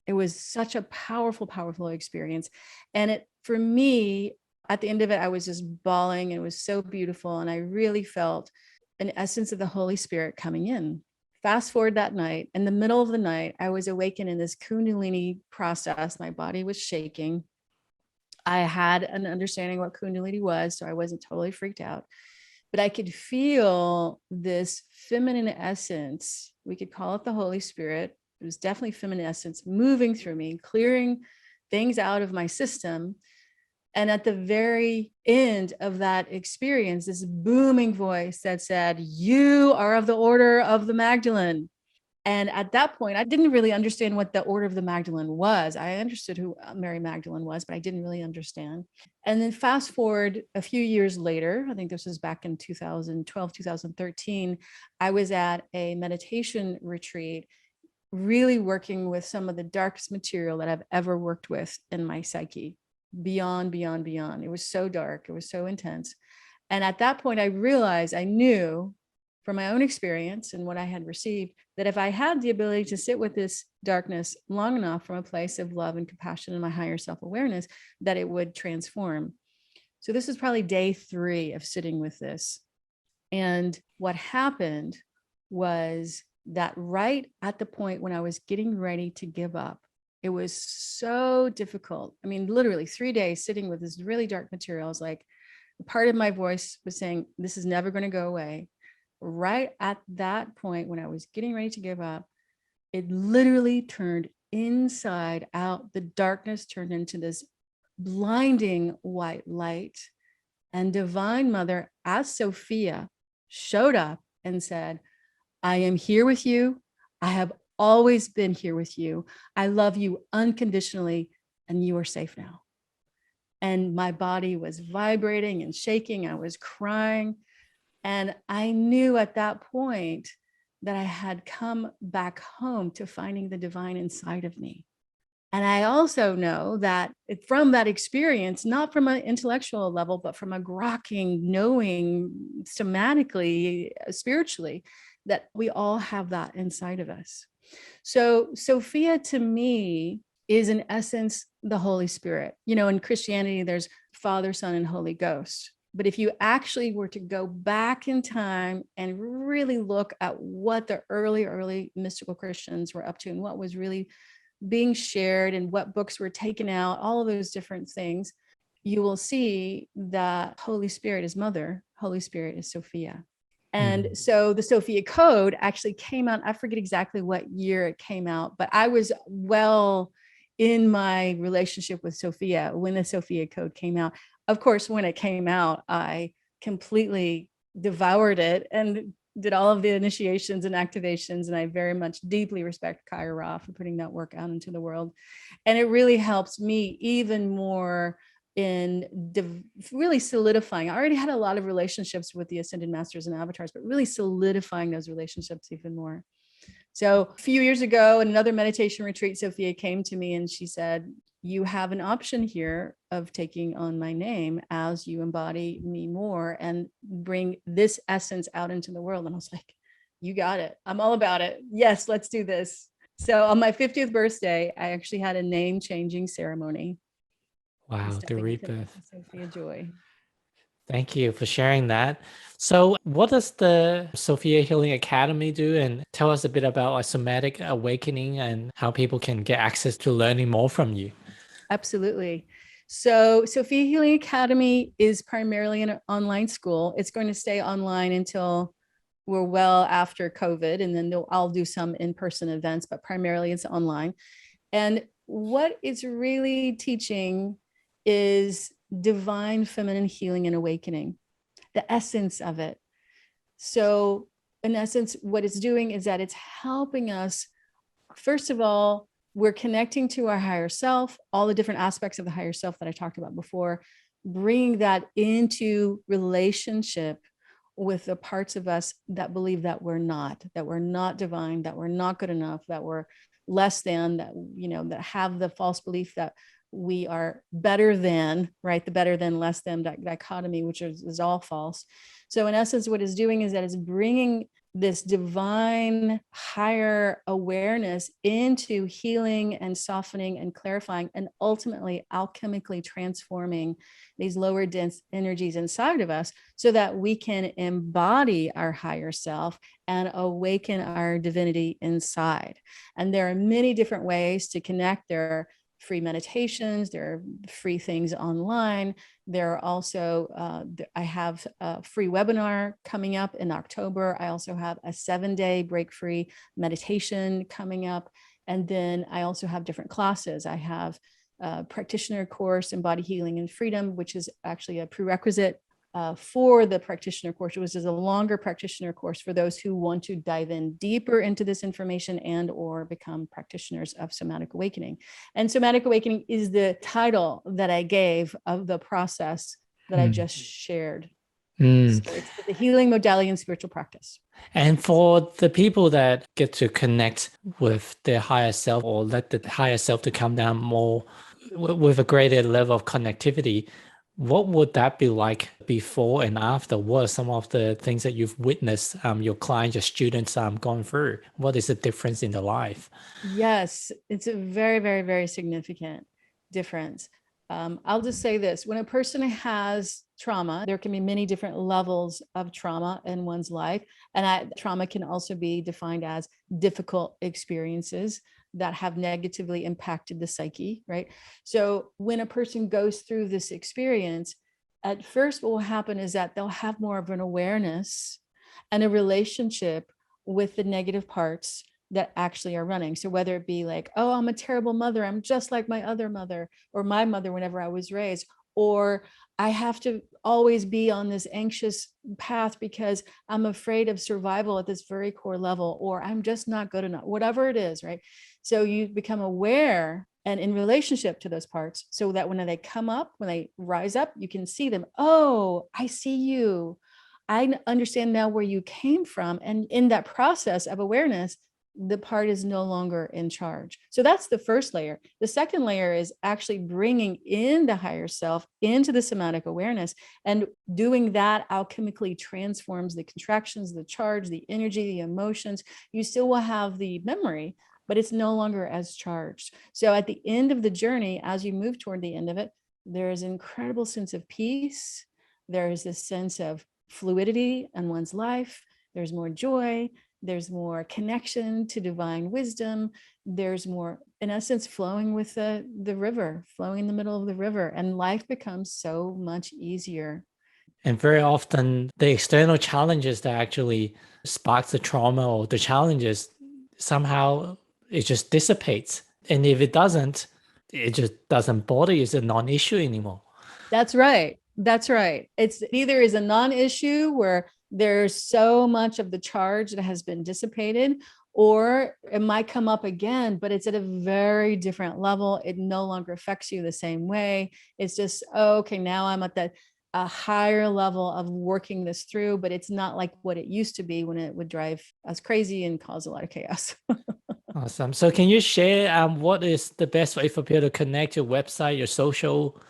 It was such a powerful, powerful experience. And for me, at the end of it, I was just bawling. It was so beautiful. And I really felt an essence of the Holy Spirit coming in. Fast forward that night, in the middle of the night, I was awakened in this Kundalini process. My body was shaking. I had an understanding what Kundalini was, so I wasn't totally freaked out. But I could feel this feminine essence. We could call it the Holy Spirit. It was definitely feminine essence moving through me, clearing things out of my system. And at the very end of that experience, this booming voice that said, "You are of the Order of the Magdalene." And at that point, I didn't really understand what the Order of the Magdalene was. I understood who Mary Magdalene was, but I didn't really understand. And then fast forward a few years later, I think this was back in 2012, 2013, I was at a meditation retreat, really working with some of the darkest material that I've ever worked with in my psyche. Beyond, beyond, beyond. It was so dark. It was so intense. And at that point, I realized, I knew from my own experience and what I had received, that if I had the ability to sit with this darkness long enough from a place of love and compassion and my higher self-awareness, that it would transform. So this is probably day 3 of sitting with this. And what happened was that right at the point when I was getting ready to give up, it was so difficult. I mean, literally 3 days sitting with this really dark material. I was like, part of my voice was saying, this is never going to go away. Right at that point, when I was getting ready to give up, it literally turned inside out. The darkness turned into this blinding white light. And Divine Mother, as Sophia, showed up and said, "I am here with you. I have always been here with you. I love you unconditionally, and you are safe now." And my body was vibrating and shaking. I was crying. And I knew at that point that I had come back home to finding the divine inside of me. And I also know that from that experience, not from an intellectual level, but from a grokking, knowing somatically, spiritually, that we all have that inside of us. So Sophia, to me, is in essence the Holy Spirit. In Christianity, there's Father, Son, and Holy Ghost. But if you actually were to go back in time and really look at what the early mystical Christians were up to and what was really being shared and what books were taken out, all of those different things, you will see that Holy Spirit is Mother, Holy Spirit is Sophia. And so the Sophia Code actually came out. I forget exactly what year it came out, but I was well in my relationship with Sophia when the Sophia Code came out. Of course, when it came out, I completely devoured it and did all of the initiations and activations. And I very much deeply respect Kaya Ra for putting that work out into the world. And it really helps me even more in really solidifying. I already had a lot of relationships with the Ascended Masters and Avatars, but really solidifying those relationships even more. So a few years ago, in another meditation retreat, Sophia came to me and she said, "You have an option here of taking on my name as you embody me more and bring this essence out into the world." And I was like, "You got it. I'm all about it. Yes, let's do this." So on my 50th birthday, I actually had a name changing ceremony. Wow, the rebirth. Sophia Joy. Thank you for sharing that. So what does the Sophia Healing Academy do? And tell us a bit about like somatic awakening and how people can get access to learning more from you. Absolutely. So Sophia Healing Academy is primarily an online school. It's going to stay online until we're well after COVID, and then I'll do some in-person events, but primarily it's online. And what it's really teaching is divine feminine healing and awakening, the essence of it. So in essence, what it's doing is that it's helping us, first of all, we're connecting to our higher self, all the different aspects of the higher self that I talked about before, bringing that into relationship with the parts of us that believe that we're not divine, that we're not good enough, that we're less than, that, that have the false belief that we are better than, right? The better than, less than dichotomy, which is all false. So in essence, what it's doing is that it's bringing this divine higher awareness into healing and softening and clarifying, and ultimately alchemically transforming these lower dense energies inside of us so that we can embody our higher self and awaken our divinity inside. And there are many different ways to connect. There are free meditations, there are free things online. There are also, I have a free webinar coming up in October. I also have a 7-day break-free meditation coming up. And then I also have different classes. I have a practitioner course in body healing and freedom, which is actually a prerequisite for the practitioner course, which is a longer practitioner course for those who want to dive in deeper into this information and or become practitioners of somatic awakening. And somatic awakening is the title that I gave of the process that I just shared. So it's the healing modality and spiritual practice. And for the people that get to connect with their higher self, or let the higher self to come down more with a greater level of connectivity, what would that be like before and after? What are some of the things that you've witnessed your clients, your students gone through? What is the difference in their life? Yes, it's a very, very, very significant difference. I'll just say this: when a person has trauma, there can be many different levels of trauma in one's life. And trauma can also be defined as difficult experiences that have negatively impacted the psyche, right? So when a person goes through this experience, at first what will happen is that they'll have more of an awareness and a relationship with the negative parts that actually are running. So whether it be like, oh, I'm a terrible mother, I'm just like my other mother, or my mother whenever I was raised, or I have to always be on this anxious path because I'm afraid of survival at this very core level, or I'm just not good enough, whatever it is, right? So you become aware and in relationship to those parts so that when they come up, when they rise up, you can see them. Oh, I see you. I understand now where you came from. And in that process of awareness, the part is no longer in charge. So that's the first layer. The second layer is actually bringing in the higher self into the somatic awareness, and doing that alchemically transforms the contractions, the charge, the energy, the emotions. You still will have the memory, but it's no longer as charged. So at the end of the journey, as you move toward the end of it, there is an incredible sense of peace. There is this sense of fluidity in one's life. There's more joy. There's more connection to divine wisdom. There's more, in essence, flowing with the river, flowing in the middle of the river, and life becomes so much easier. And very often the external challenges that actually sparks the trauma or the challenges, somehow it just dissipates. And if it doesn't, it just doesn't bother you. It's a non-issue anymore. That's right. That's right. It's either is a non-issue where there's so much of the charge that has been dissipated, or it might come up again, but it's at a very different level. It no longer affects you the same way. It's just, oh, okay, now I'm at a higher level of working this through, but it's not like what it used to be when it would drive us crazy and cause a lot of chaos. Awesome. So can you share what is the best way for people to connect, your website, your social?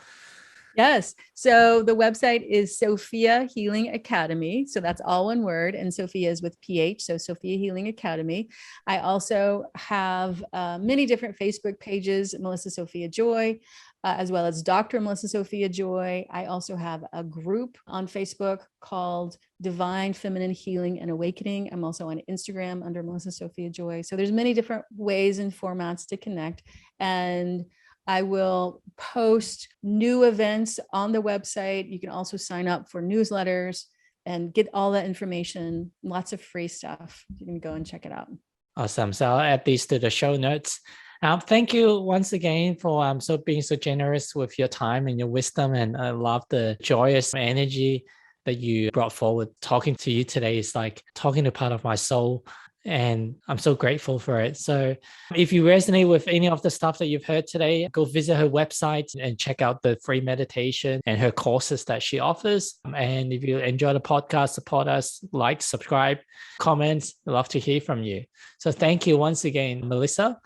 Yes. So the website is Sophia Healing Academy. So that's all one word. And Sophia is with PH. So Sophia Healing Academy. I also have many different Facebook pages, Melissa Sophia Joy, as well as Dr. Melissa Sophia Joy. I also have a group on Facebook called Divine Feminine Healing and Awakening. I'm also on Instagram under Melissa Sophia Joy. So there's many different ways and formats to connect. And I will post new events on the website. You can also sign up for newsletters. and get all that information, lots of free stuff. You can go and check it out. Awesome. So I'll add these to the show notes. Thank you once again for being so generous with your time and your wisdom. And I love the joyous energy that you brought forward. Talking to you today is like talking to part of my soul. And I'm so grateful for it. So if you resonate with any of the stuff that you've heard today, go visit her website and check out the free meditation and her courses that she offers. And if you enjoy the podcast, support us, like, subscribe, comments. I'd love to hear from you. So thank you once again, Melissa.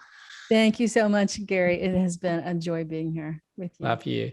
Thank you so much, Gary. It has been a joy being here with you. Love you.